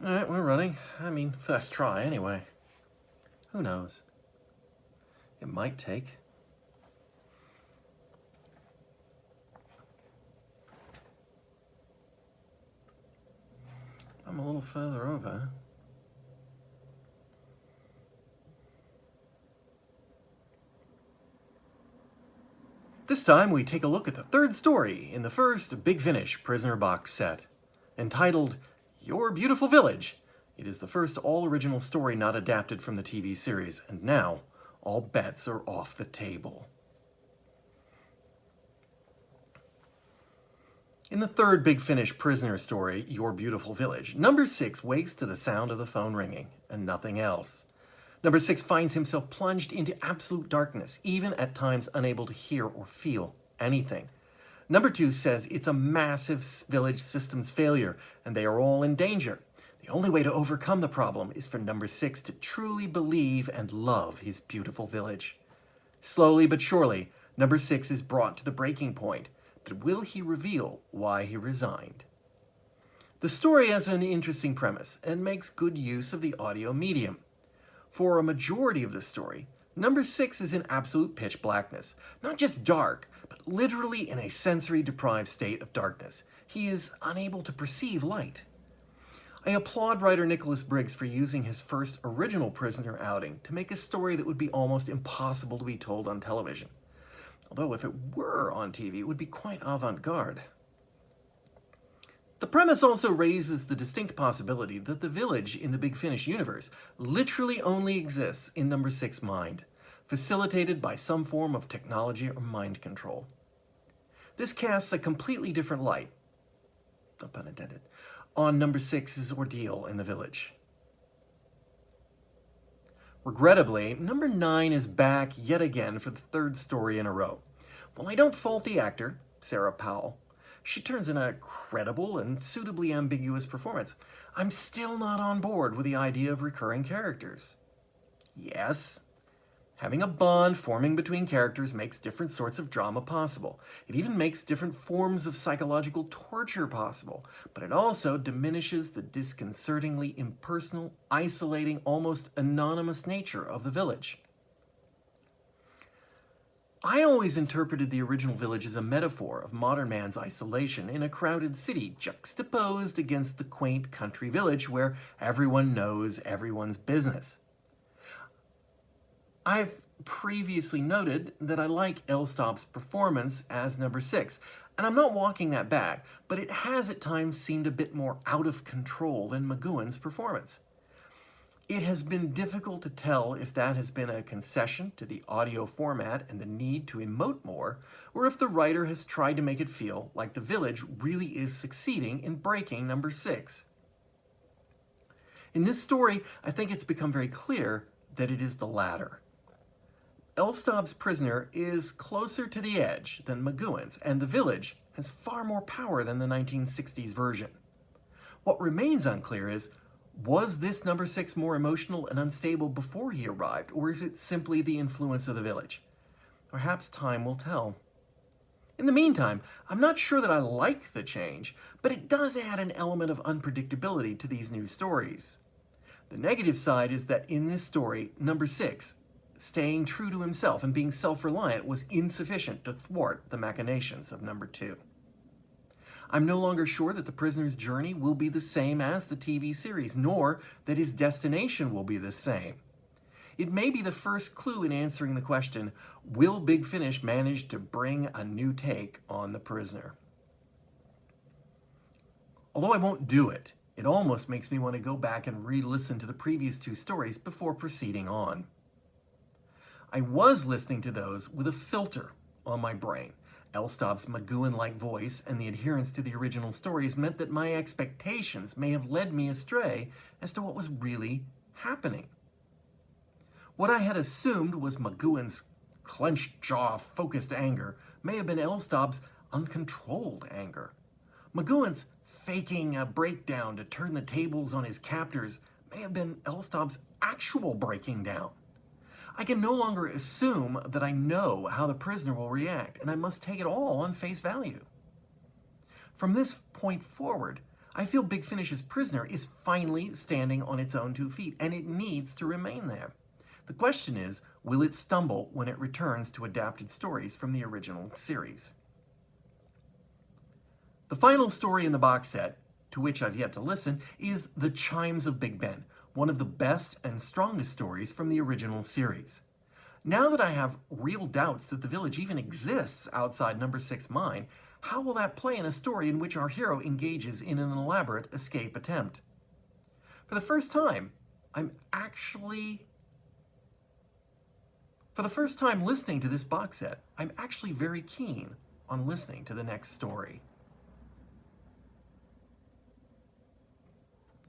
All right, we're running. I mean, first try anyway. Who knows? It might take. I'm a little further over. This time we take a look at the third story in the first Big Finish Prisoner box set. Entitled Your Beautiful Village, it is the first all-original story not adapted from the TV series, and now all bets are off the table. In the third Big Finish prisoner story, Your Beautiful Village, number 6 wakes to the sound of the phone ringing, and nothing else. Number 6 finds himself plunged into absolute darkness, even at times unable to hear or feel anything. Number 2 says it's a massive village systems failure, and they are all in danger. The only way to overcome the problem is for number 6 to truly believe and love his beautiful village. Slowly but surely, number 6 is brought to the breaking point, but will he reveal why he resigned? The story has an interesting premise and makes good use of the audio medium. For a majority of the story, number 6 is in absolute pitch blackness. Not just dark, but literally in a sensory-deprived state of darkness. He is unable to perceive light. I applaud writer Nicholas Briggs for using his first original prisoner outing to make a story that would be almost impossible to be told on television. Although if it were on TV, it would be quite avant-garde. The premise also raises the distinct possibility that the village in the Big Finish universe literally only exists in number 6's mind, facilitated by some form of technology or mind control. This casts a completely different light, no pun intended, on number 6's ordeal in the village. Regrettably, number 9 is back yet again for the third story in a row. While I don't fault the actor, Sarah Powell, she turns in a credible and suitably ambiguous performance, I'm still not on board with the idea of recurring characters. Yes, having a bond forming between characters makes different sorts of drama possible. It even makes different forms of psychological torture possible, but it also diminishes the disconcertingly impersonal, isolating, almost anonymous nature of the village. I always interpreted the original village as a metaphor of modern man's isolation in a crowded city, juxtaposed against the quaint country village where everyone knows everyone's business. I've previously noted that I like Elstop's performance as number 6, and I'm not walking that back, but it has at times seemed a bit more out of control than McGowan's performance. It has been difficult to tell if that has been a concession to the audio format and the need to emote more, or if the writer has tried to make it feel like the village really is succeeding in breaking number 6. In this story, I think it's become very clear that it is the latter. Elstop's prisoner is closer to the edge than McGowan's, and the village has far more power than the 1960s version. What remains unclear is, was this number 6 more emotional and unstable before he arrived, or is it simply the influence of the village? Perhaps time will tell. In the meantime, I'm not sure that I like the change, but it does add an element of unpredictability to these new stories. The negative side is that in this story, number 6, staying true to himself and being self-reliant was insufficient to thwart the machinations of number 2. I'm no longer sure that the prisoner's journey will be the same as the TV series, nor that his destination will be the same. It may be the first clue in answering the question, will Big Finish manage to bring a new take on the prisoner? Although I won't do it, it almost makes me want to go back and re-listen to the previous 2 stories before proceeding on. I was listening to those with a filter on my brain. Elstop's McGowan-like voice and the adherence to the original stories meant that my expectations may have led me astray as to what was really happening. What I had assumed was McGowan's clenched jaw, focused anger may have been Elstop's uncontrolled anger. McGowan's faking a breakdown to turn the tables on his captors may have been Elstop's actual breaking down. I can no longer assume that I know how the prisoner will react, and I must take it all on face value. From this point forward, I feel Big Finish's prisoner is finally standing on its own 2 feet, and it needs to remain there. The question is, will it stumble when it returns to adapted stories from the original series? The final story in the box set, to which I've yet to listen, is The Chimes of Big Ben, one of the best and strongest stories from the original series. Now that I have real doubts that the village even exists outside number 6 mine, how will that play in a story in which our hero engages in an elaborate escape attempt? For the first time listening to this box set, I'm actually very keen on listening to the next story.